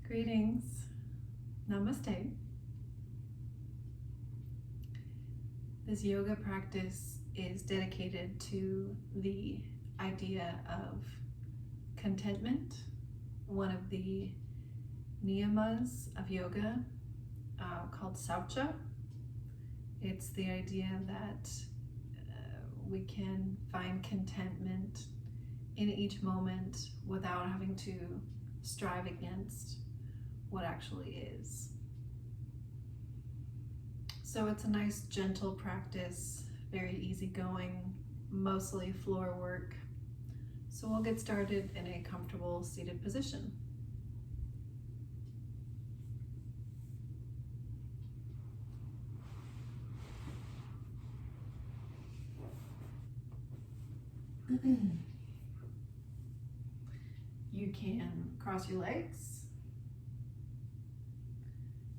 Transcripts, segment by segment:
Greetings. Namaste. This yoga practice is dedicated to the idea of contentment, one of the niyamas of yoga called Santosha. It's the idea that we can find contentment in each moment without having to strive against what actually is. So it's a nice gentle practice, very easygoing, mostly floor work. So we'll get started in a comfortable seated position. You can cross your legs.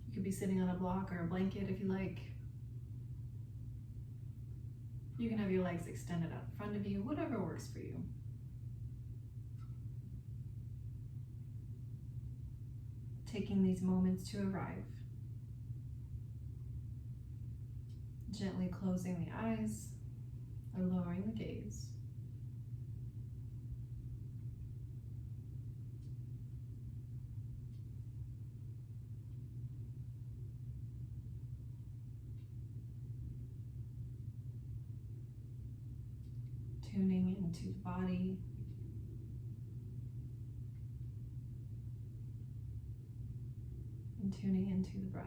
You could be sitting on a block or a blanket if you like. You can have your legs extended out in front of you, whatever works for you. Taking these moments to arrive. Gently closing the eyes or lowering the gaze. Tuning into the body. And tuning into the breath.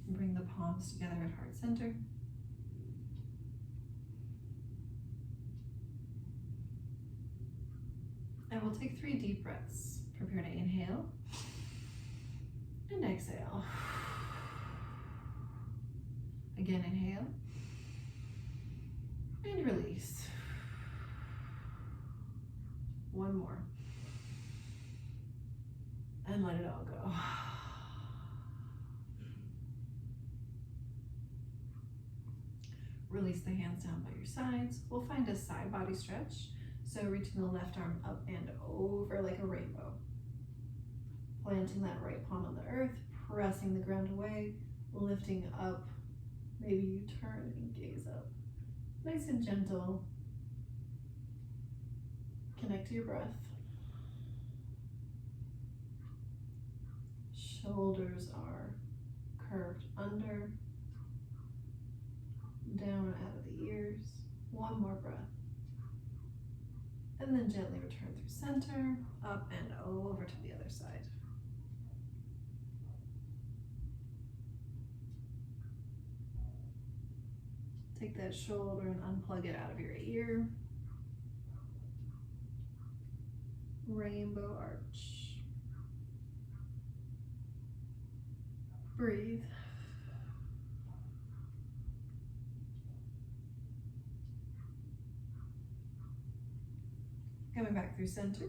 Bring the palms together at heart center. And we'll take 3 deep breaths. Prepare to inhale and exhale. Again, inhale and release. One more. And let it all go. Release the hands down by your sides. We'll find a side body stretch. So reaching the left arm up and over like a rainbow. Planting that right palm on the earth, pressing the ground away, lifting up. Maybe you turn and gaze up. Nice and gentle. Connect to your breath. Shoulders are curved under, down out of the ears. One more breath. And then gently return through center, up and over to the other side. Take that shoulder and unplug it out of your ear. Rainbow arch. Breathe. Coming back through center.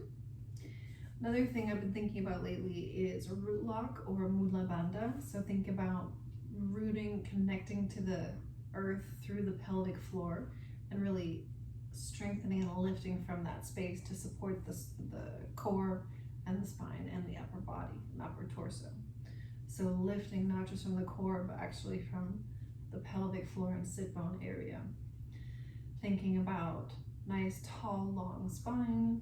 Another thing I've been thinking about lately is a root lock or a mula bandha. So think about rooting, connecting to the earth through the pelvic floor and really strengthening and lifting from that space to support the core and the spine and the upper body and upper torso. So lifting not just from the core, but actually from the pelvic floor and sit bone area. Thinking about nice, tall, long spine,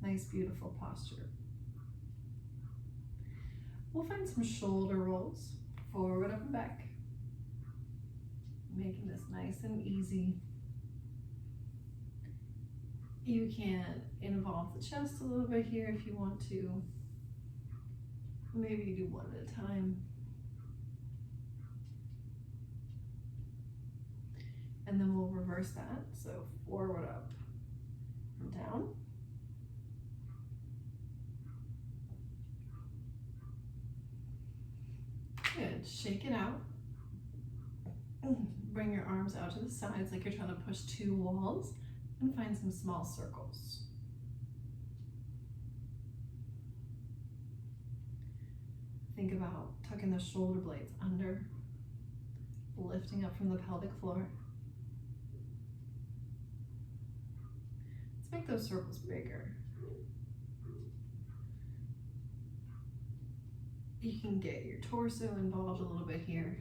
nice, beautiful posture. We'll find some shoulder rolls, forward, up, and back. Making this nice and easy. You can involve the chest a little bit here if you want to. Maybe you do one at a time. And then we'll reverse that. So forward, up, and down. Good. Shake it out. Bring your arms out to the sides like you're trying to push 2 walls and find find some small circles. Think about tucking the shoulder blades under, lifting up from the pelvic floor. Let's make those circles bigger. You can get your torso involved a little bit here.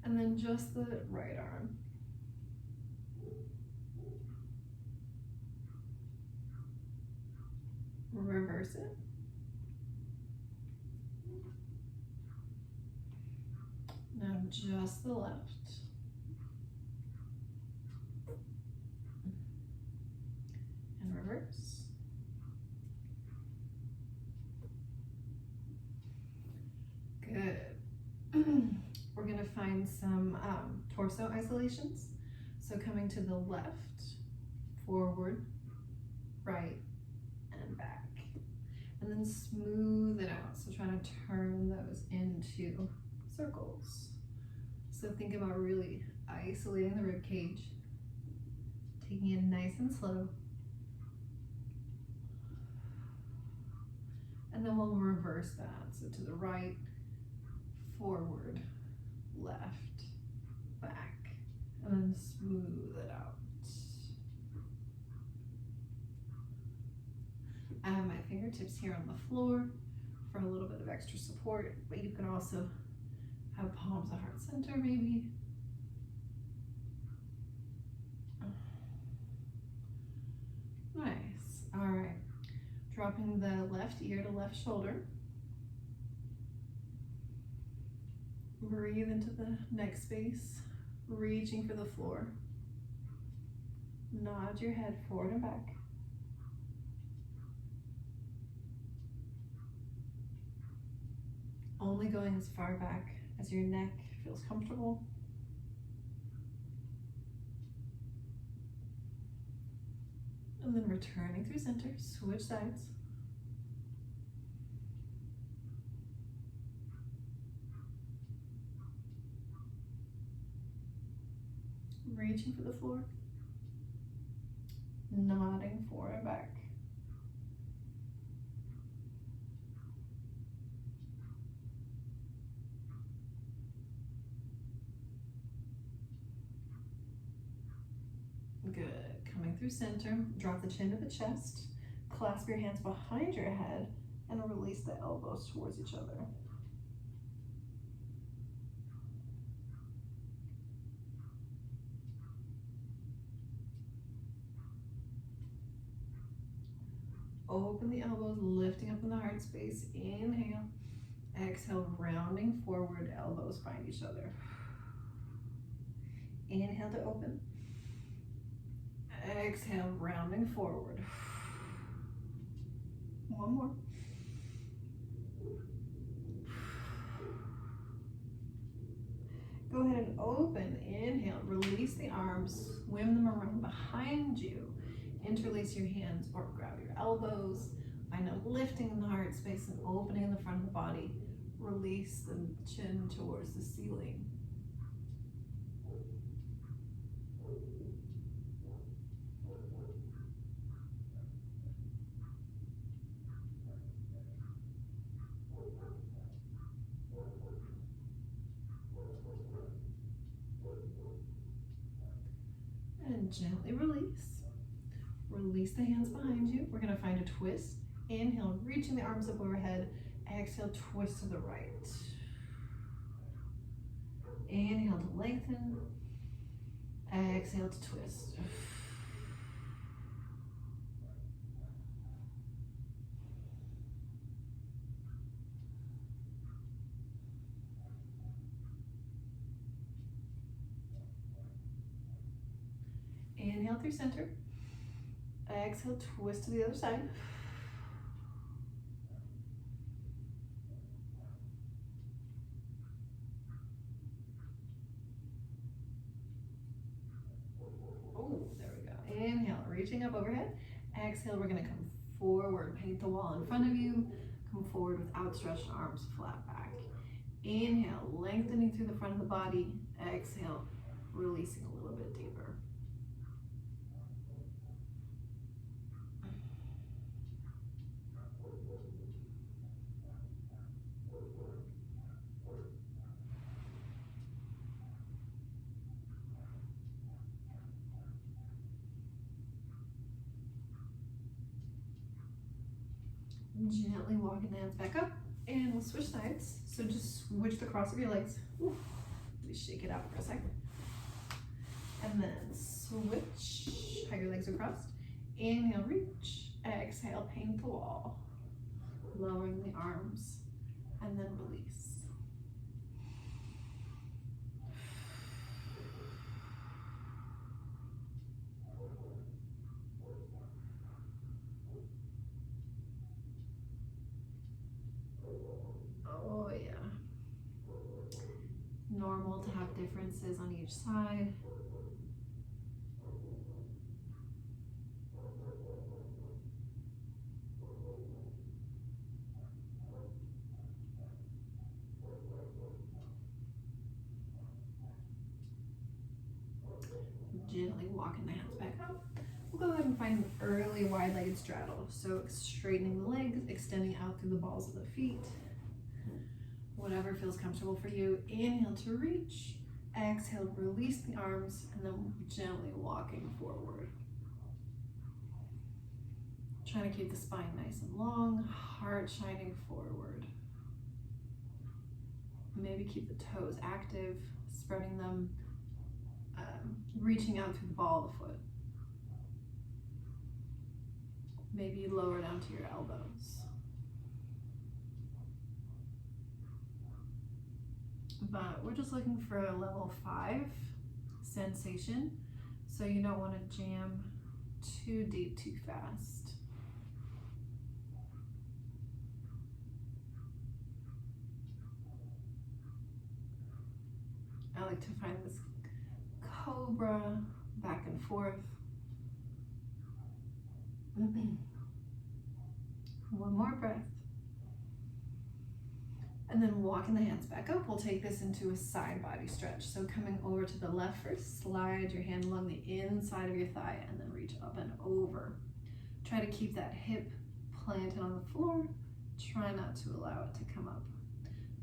And then just the right arm. Reverse it. Now just the left. And reverse. Good. We're going to find some torso isolations. So coming to the left, forward, right, and back. And then smooth it out. So trying to turn those into circles. So think about really isolating the rib cage, taking it nice and slow. And then we'll reverse that. So to the right, forward, left, back, and then smooth it out. I have my fingertips here on the floor for a little bit of extra support, but you can also have palms at heart center maybe. Nice. All right. Dropping the left ear to left shoulder. Breathe into the neck space, reaching for the floor. Nod your head forward and back. Only going as far back as your neck feels comfortable. And then returning through center, switch sides. Reaching for the floor. Nodding forward and back. Good. Coming through center, drop the chin to the chest, clasp your hands behind your head, and release the elbows towards each other. Open the elbows, lifting up in the heart space. Inhale. Exhale, rounding forward, elbows find each other. Inhale to open. Exhale, rounding forward. One more. Go ahead and open. Inhale, release the arms, swim them around behind you. Interlace your hands or grab your elbows. Find a lifting in the heart space and opening in the front of the body. Release the chin towards the ceiling. And gently release. Release the hands behind you. We're going to find a twist. Inhale, reaching the arms up overhead. Exhale, twist to the right. Inhale to lengthen. Exhale to twist. Inhale through center. Exhale, twist to the other side. Oh, there we go. Inhale, reaching up overhead. Exhale, we're going to come forward, paint the wall in front of you. Come forward with outstretched arms, flat back. Inhale, lengthening through the front of the body. Exhale, releasing a little bit deeper. Gently walking the hands back up, and we'll switch sides. So just switch the cross of your legs. Ooh, shake it out for a second. And then switch how your legs are crossed. Inhale, reach. Exhale, paint the wall. Lowering the arms, and then release. Oh yeah. Normal to have differences on each side. Gently walking the hands back up. We'll go ahead and find an early wide-legged straddle. So straightening the legs, extending out through the balls of the feet. Whatever feels comfortable for you. Inhale to reach. Exhale, release the arms, and then gently walking forward. Trying to keep the spine nice and long, heart shining forward. Maybe keep the toes active, spreading them, reaching out through the ball of the foot. Maybe lower down to your elbows. But we're just looking for a level 5 sensation, so you don't want to jam too deep too fast. I like to find this cobra back and forth. One more breath. And then walking the hands back up, we'll take this into a side body stretch. So coming over to the left first, slide your hand along the inside of your thigh and then reach up and over. Try to keep that hip planted on the floor. Try not to allow it to come up.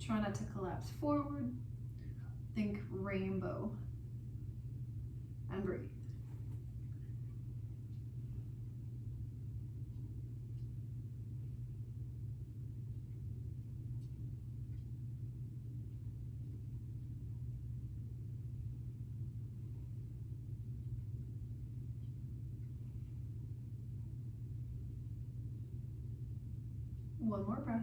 Try not to collapse forward. Think rainbow and breathe. One more breath.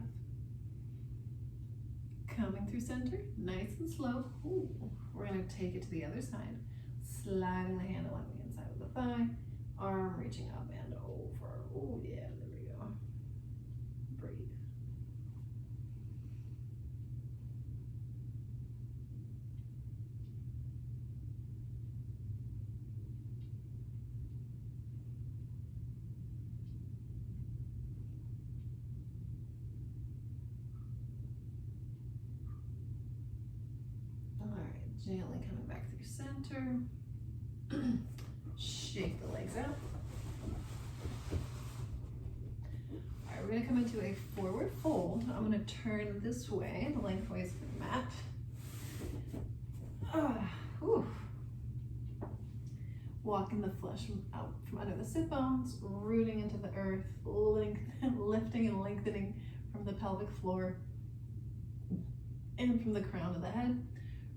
Coming through center, nice and slow. Ooh, we're gonna take it to the other side. Sliding the hand along the inside of the thigh, arm reaching up and over. Oh yeah, there we go. Breathe. Gently coming back through center. Shake the legs out. All right, we're gonna come into a forward fold. I'm gonna turn this way, the lengthways of the mat. Walking the flesh out from under the sit bones, rooting into the earth, lifting and lengthening from the pelvic floor and from the crown of the head.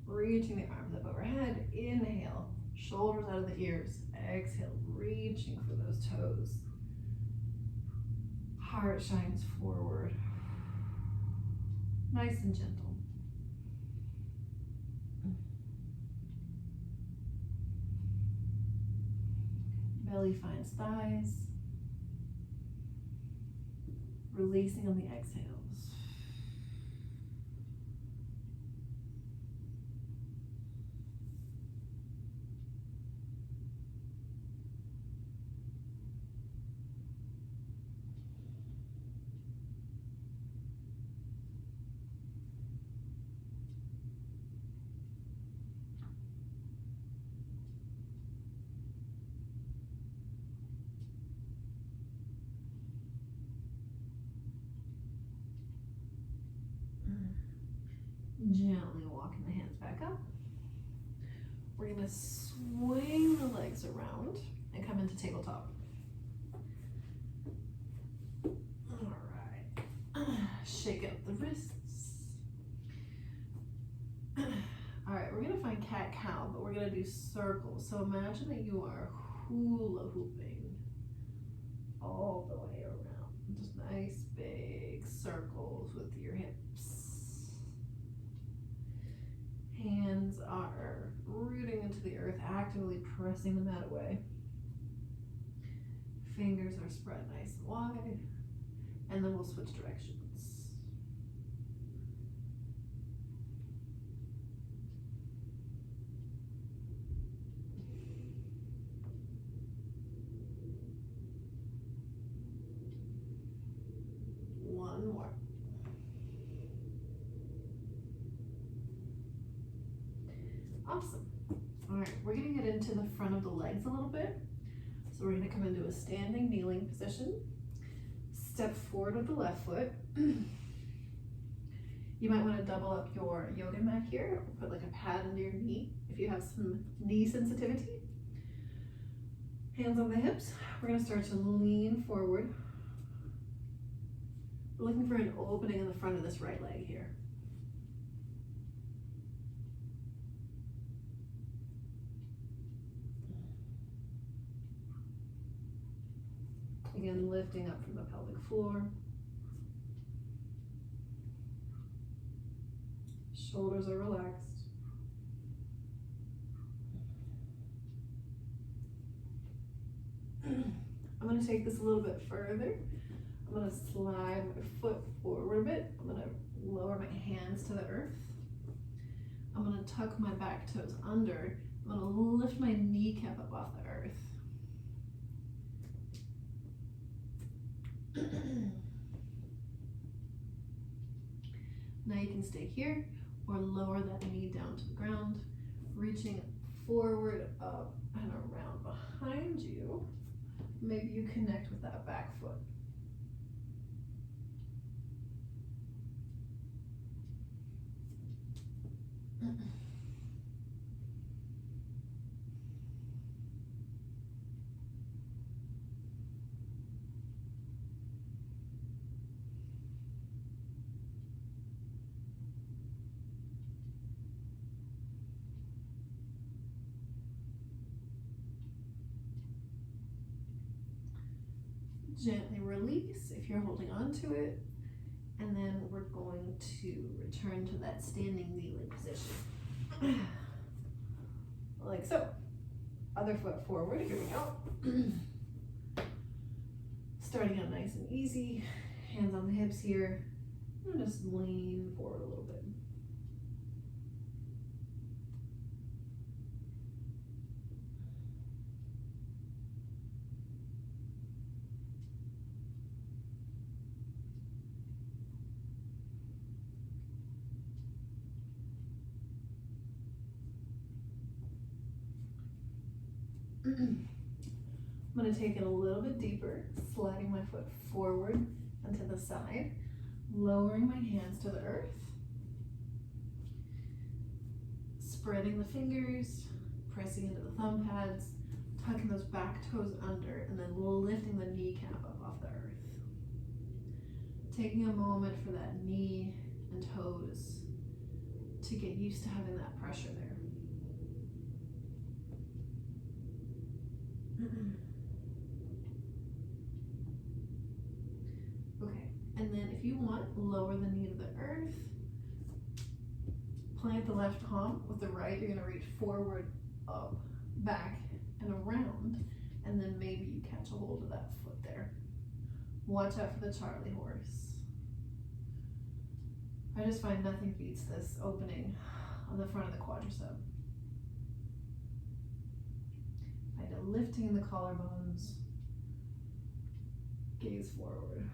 Reaching the arms up overhead. Inhale, shoulders out of the ears. Exhale, reaching for those toes. Heart shines forward. Nice and gentle. Belly finds thighs. Releasing on the exhales. Gently walking the hands back up. We're going to swing the legs around and come into tabletop. All right. Shake out the wrists. All right, we're gonna find cat-cow, but we're gonna do circles. So imagine that you are hula hooping all the way around. Just nice big circles with your hips. Hands are rooting into the earth, actively pressing the mat away. Fingers are spread nice and wide. And then we'll switch directions. One more. Awesome. All right, we're gonna get into the front of the legs a little bit. So we're gonna come into a standing kneeling position. Step forward with the left foot. You might want to double up your yoga mat here, or put like a pad under your knee if you have some knee sensitivity. Hands on the hips. We're going to start to lean forward. We're looking for an opening in the front of this right leg here. Again, lifting up from the pelvic floor. Shoulders are relaxed. I'm going to take this a little bit further. I'm going to slide my foot forward a bit. I'm going to lower my hands to the earth. I'm going to tuck my back toes under. I'm going to lift my kneecap up off the earth. Now you can stay here or lower that knee down to the ground, reaching forward, up, and around behind you. Maybe you connect with that back foot. Gently release if you're holding on to it, and then we're going to return to that standing kneeling position. Like so. Other foot forward, here we go. Starting out nice and easy, hands on the hips here, and just lean forward a little bit. I'm going to take it a little bit deeper, sliding my foot forward and to the side, lowering my hands to the earth, spreading the fingers, pressing into the thumb pads, tucking those back toes under, and then lifting the kneecap up off the earth. Taking a moment for that knee and toes to get used to having that pressure there. Okay, and then if you want, lower the knee to the earth. Plant the left palm with the right. You're going to reach forward, up, back, and around, and then maybe you catch a hold of that foot there. Watch out for the Charlie horse. I just find nothing beats this opening on the front of the quadricep. Lifting the collarbones, gaze forward.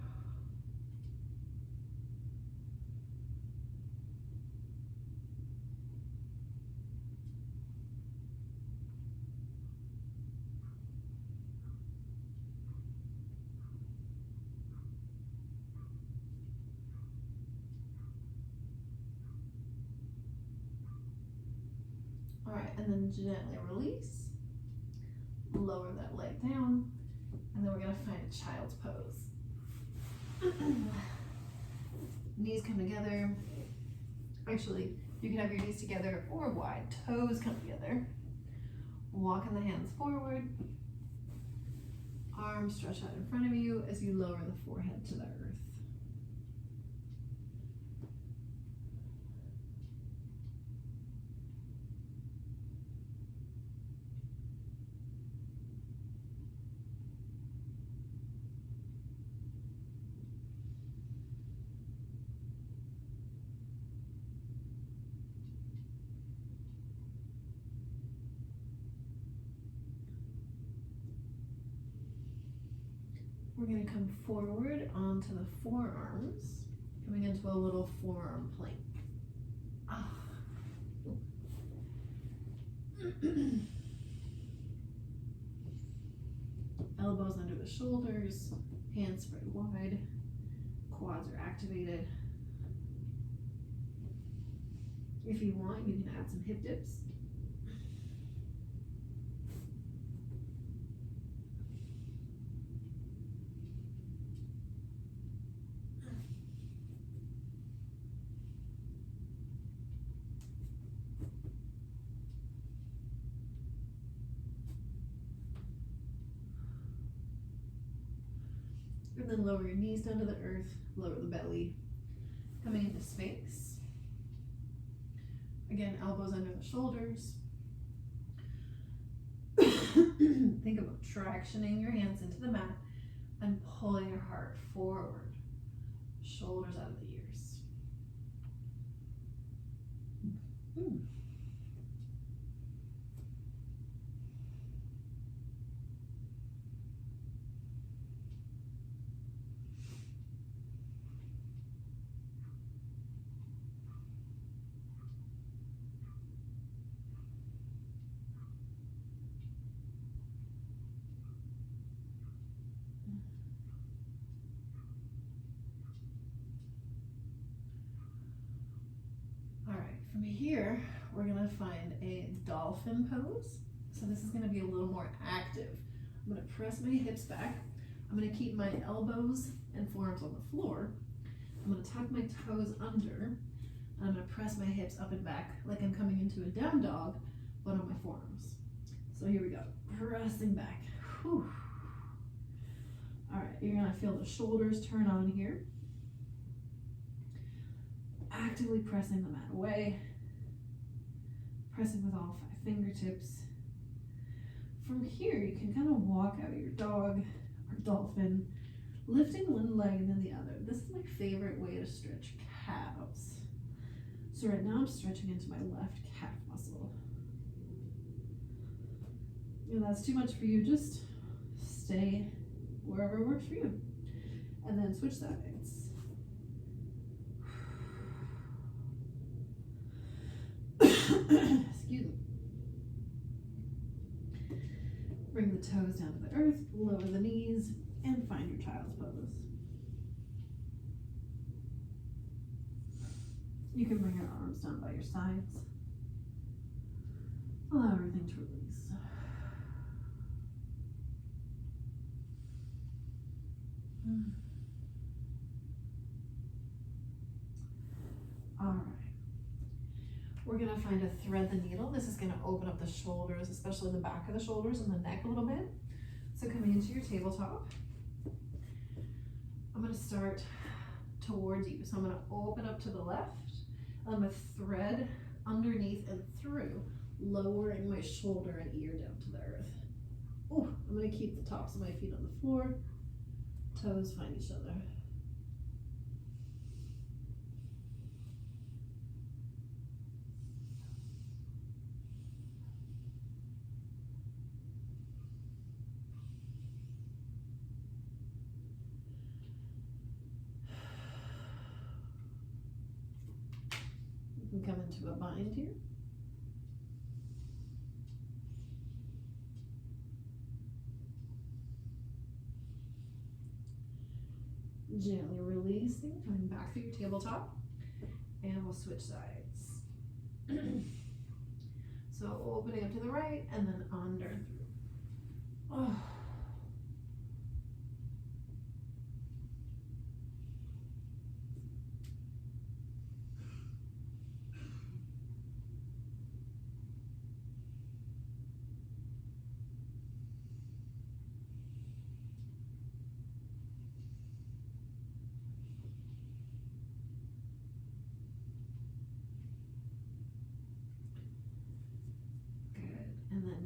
All right, and then gently release. Lower that leg down, and then we're going to find a child's pose. Knees come together. Actually, you can have your knees together or wide. Toes come together. Walking the hands forward. Arms stretch out in front of you as you lower the forehead to the earth. We're going to come forward onto the forearms, coming into a little forearm plank. Elbows under the shoulders, hands spread wide, quads are activated. If you want, you can add some hip dips. And then lower your knees down to the earth, lower the belly, coming into Sphinx. Again, elbows under the shoulders. Think about tractioning your hands into the mat and pulling your heart forward, shoulders out of the ears. From here, we're gonna find a dolphin pose. So this is gonna be a little more active. I'm gonna press my hips back. I'm gonna keep my elbows and forearms on the floor. I'm gonna tuck my toes under, and I'm gonna press my hips up and back like I'm coming into a down dog, but on my forearms. So here we go, pressing back. Whew. All right, you're gonna feel the shoulders turn on here. Actively pressing the mat away, pressing with all 5 fingertips. From here, you can kind of walk out your dog or dolphin, lifting one leg and then the other. This is my favorite way to stretch calves. So right now I'm stretching into my left calf muscle. If that's too much for you, just stay wherever works for you. And then switch sides. Excuse me. Bring the toes down to the earth, lower the knees, and find your child's pose. You can bring your arms down by your sides. Allow everything to release. All right. We're gonna find a thread the needle. This is gonna open up the shoulders, especially the back of the shoulders and the neck a little bit. So coming into your tabletop, I'm gonna start towards you. So I'm gonna open up to the left. I'm gonna thread underneath and through, lowering my shoulder and ear down to the earth. Oh, I'm gonna keep the tops of my feet on the floor. Toes find each other. You can come into a bind here. Gently releasing, coming back through your tabletop, and we'll switch sides. So opening up to the right and then under and through. Oh.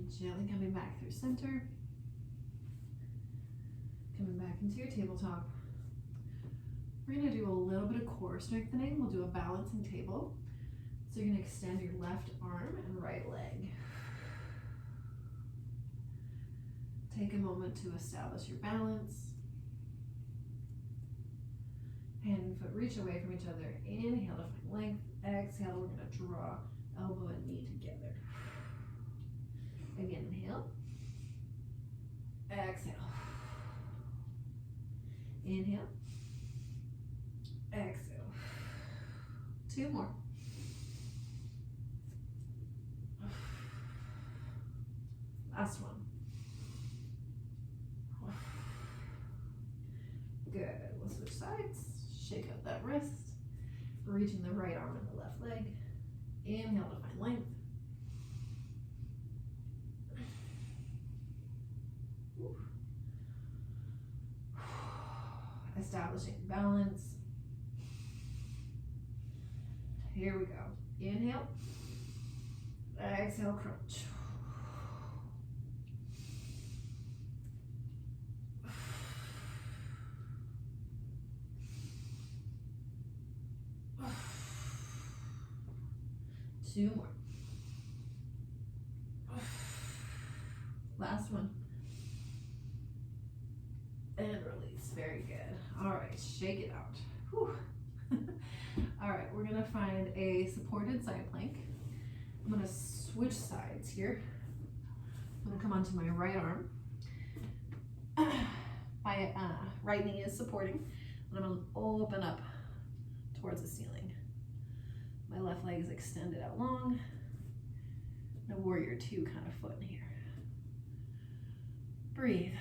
gently coming back through center. Coming back into your tabletop. We're gonna do a little bit of core strengthening. We'll do a balancing table. So you're gonna extend your left arm and right leg. Take a moment to establish your balance. Hand and foot reach away from each other. Inhale to find length. Exhale, we're gonna draw elbow and knee together. Again, inhale. Exhale. Inhale. Exhale. 2 more. Last one. Good. We'll switch sides. Shake out that wrist. Reaching the right arm and the left leg. Inhale to find length. Establishing balance. Here we go. Inhale. Exhale, crunch. Two more. Last one. And release. Very good. All right, shake it out. Whew. All right, we're gonna find a supported side plank. I'm gonna switch sides here. I'm gonna come onto my right arm. My right knee is supporting, and I'm gonna open up towards the ceiling. My left leg is extended out long. And a warrior 2 kind of foot in here. Breathe.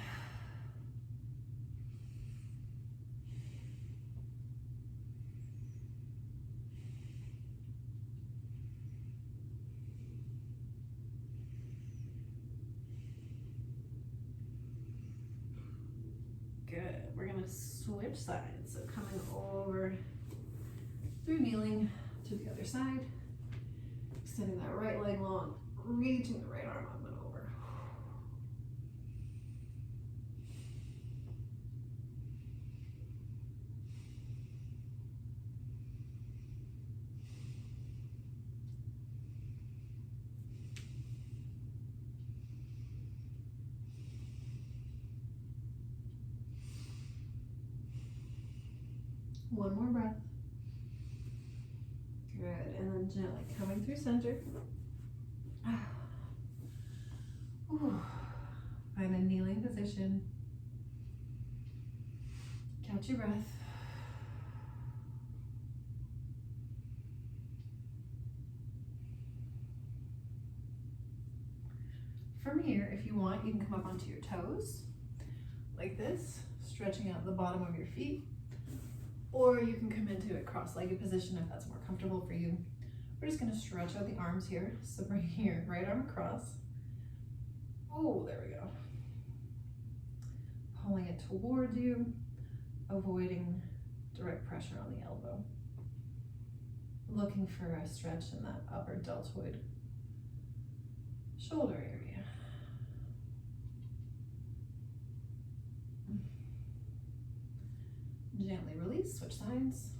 Good. We're gonna switch sides. So coming over through kneeling to the other side, extending that right leg long, reaching the right arm up and over. One more breath. Good, and then gently coming through center. Ooh. Find a kneeling position. Catch your breath. From here, if you want, you can come up onto your toes, like this, stretching out the bottom of your feet. Or you can come into a cross-legged position if that's more comfortable for you. We're just gonna stretch out the arms here. So bring your right arm across. Oh, there we go. Pulling it towards you, avoiding direct pressure on the elbow. Looking for a stretch in that upper deltoid shoulder area. Gently release, switch sides.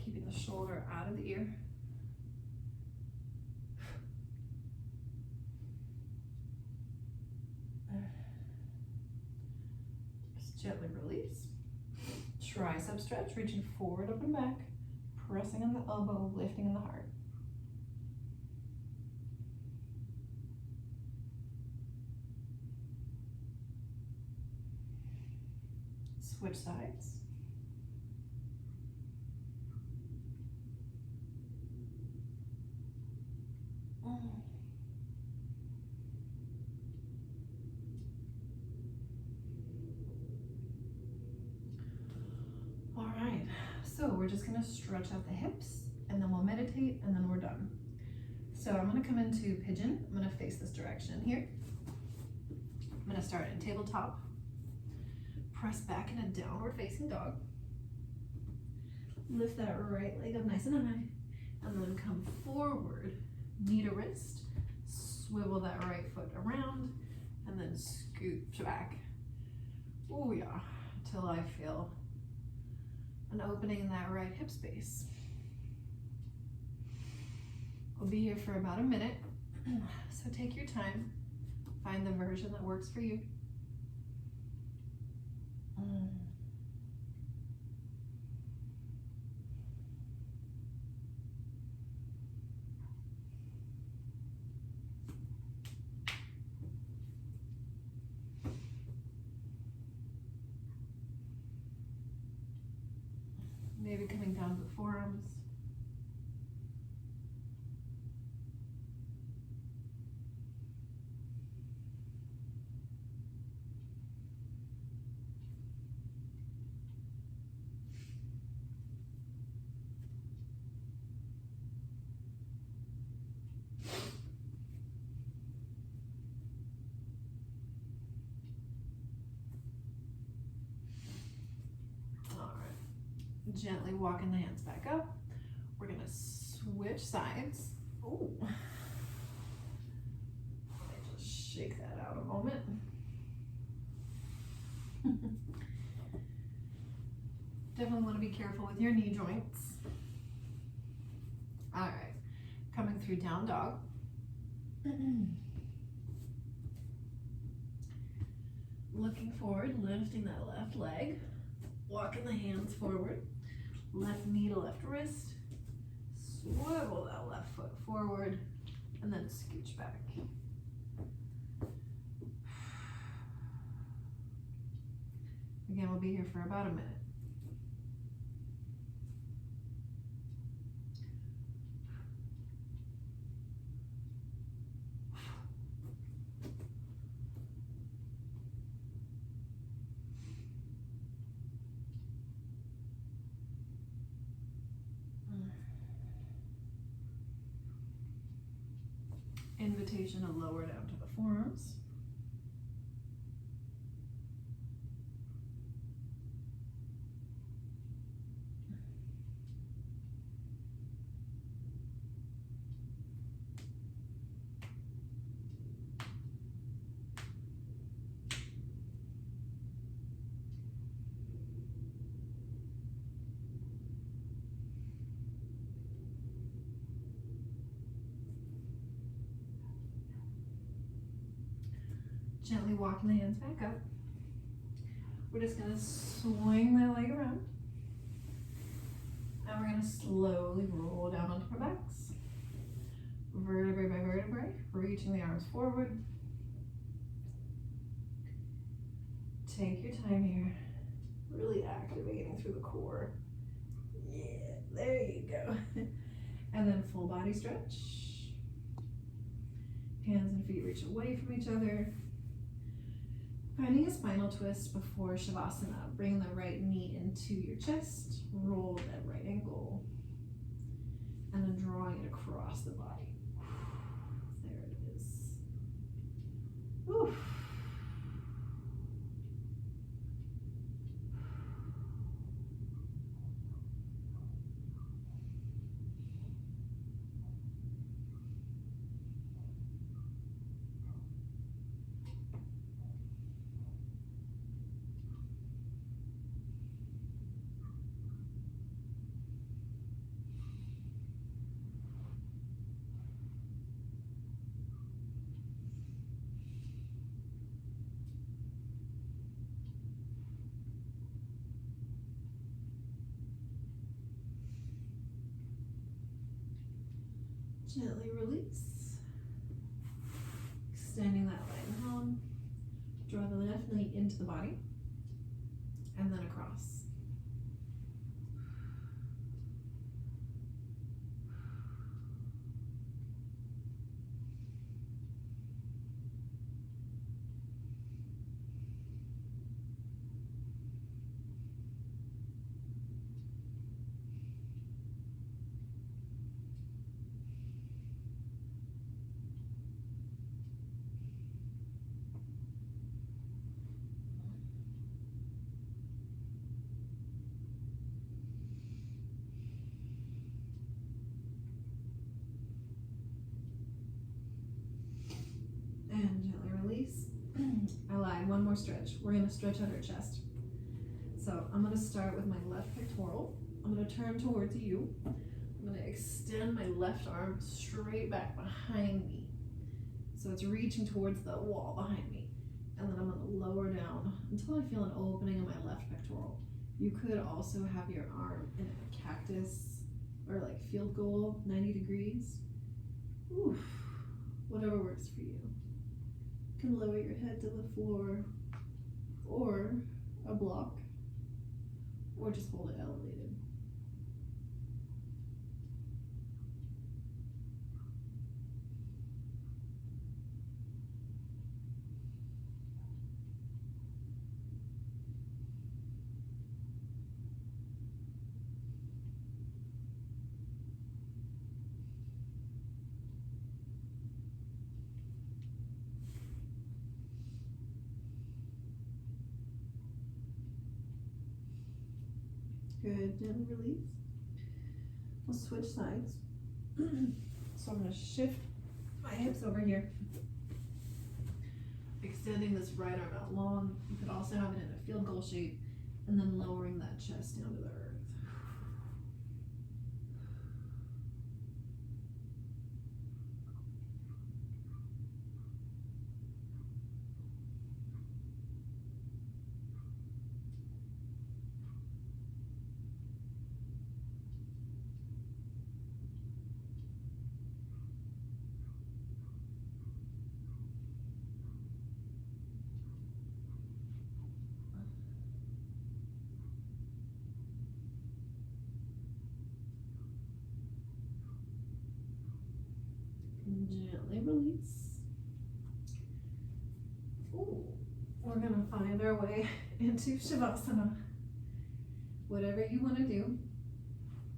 Keeping the shoulder out of the ear. Just gently release. Tricep stretch, reaching forward, up and back. Pressing on the elbow, lifting in the heart. Switch sides. All right, so we're just gonna stretch out the hips and then we'll meditate and then we're done. So I'm gonna come into pigeon. I'm gonna face this direction here. I'm gonna start in tabletop. Press back in a downward facing dog. Lift that right leg up nice and high. And then come forward, knee to wrist, Swivel that right foot around and then scoot back. Oh yeah, till I feel an opening in that right hip space. We'll be here for about a minute, so take your time. Find the version that works for you. Maybe coming down to the forearms. Gently walking the hands back up. We're gonna switch sides. Oh, let me just shake that out a moment. Definitely want to be careful with your knee joints. All right, coming through down dog. Looking forward, lifting that left leg, walking the hands forward. Left knee to left wrist, swivel that left foot forward, and then scooch back. Again, we'll be here for about a minute. Invitation to lower down to the forearms. Gently walking the hands back up. We're just gonna swing that leg around. And we're gonna slowly roll down onto our backs. Vertebrae by vertebrae, reaching the arms forward. Take your time here. Really activating through the core. Yeah, there you go. And then full body stretch. Hands and feet reach away from each other. Finding a spinal twist before Shavasana. Bring the right knee into your chest, roll that right ankle, and then drawing it across the body. There it is. Whew. Gently release. Extending that right arm. Draw the left knee into the body. And then across. one more stretch. We're gonna stretch out our chest. So I'm gonna start with my left pectoral. I'm gonna turn towards you. I'm gonna extend my left arm straight back behind me. So it's reaching towards the wall behind me. And then I'm gonna lower down until I feel an opening in my left pectoral. You could also have your arm in a cactus or like field goal, 90 degrees. Oof, whatever works for you. You can lower your head to the floor or a block, or just hold it elevated. Good, gently release. We'll switch sides. So I'm gonna shift my hips over here. Extending this right arm out long. You could also have it in a field goal shape, and then lowering that chest down to the earth. Gently release. Ooh, we're gonna find our way into Shavasana. Whatever you want to do.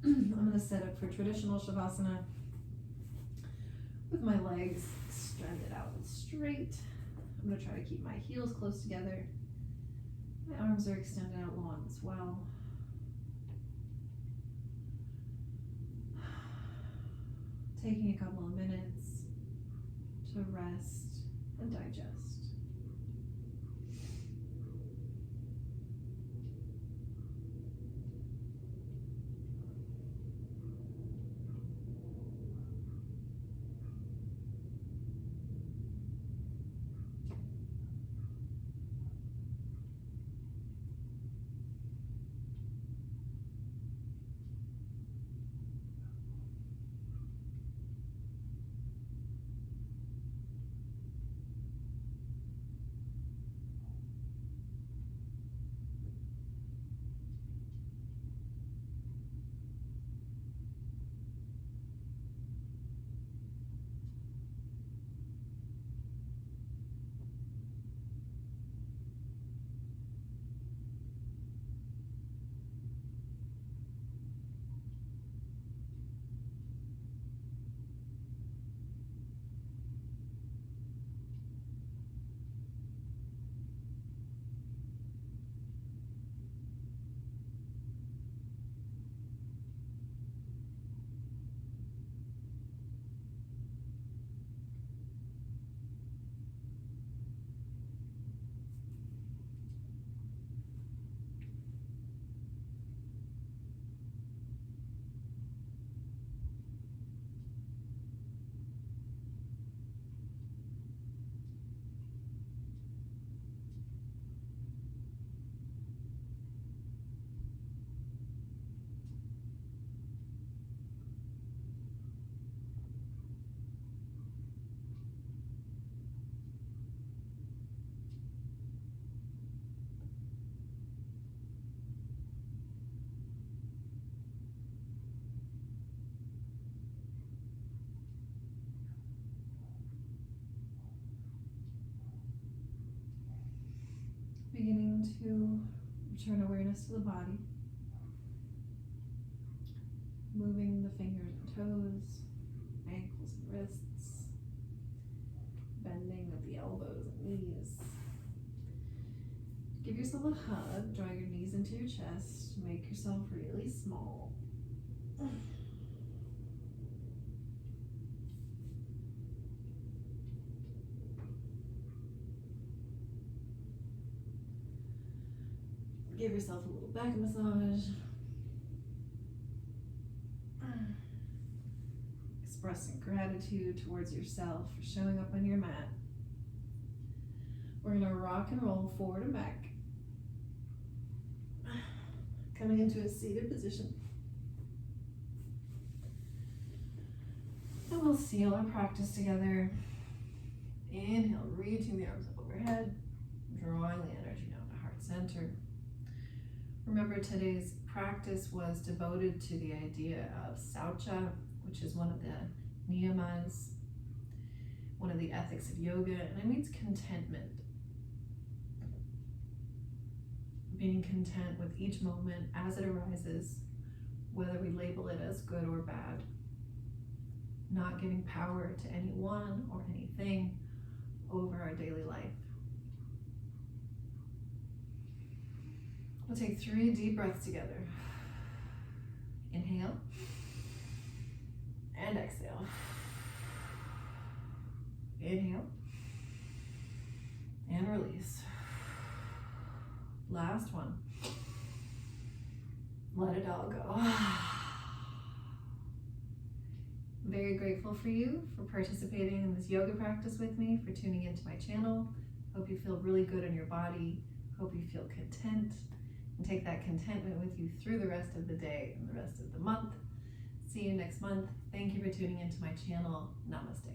I'm gonna set up for traditional Shavasana with my legs extended out straight. I'm gonna try to keep my heels close together. My arms are extended out long as well. Taking a couple of minutes to rest and digest. Beginning to return awareness to the body. Moving the fingers and toes, ankles and wrists. Bending of the elbows and knees. Give yourself a hug. Draw your knees into your chest. Make yourself really small. Give yourself a little back massage. Expressing gratitude towards yourself for showing up on your mat. We're gonna rock and roll forward and back. Coming into a seated position. And we'll seal our practice together. Inhale, reaching the arms up overhead, drawing the energy down to heart center. Remember, today's practice was devoted to the idea of Santosha, which is one of the niyamas, one of the ethics of yoga, and it means contentment. Being content with each moment as it arises, whether we label it as good or bad. Not giving power to anyone or anything over our daily life. We'll take 3 deep breaths together. Inhale and exhale. Inhale and release. Last one. Let it all go. Very grateful for you for participating in this yoga practice with me, for tuning into my channel. Hope you feel really good in your body. Hope you feel content and take that contentment with you through the rest of the day and the rest of the month. See you next month. Thank you for tuning into my channel. Namaste.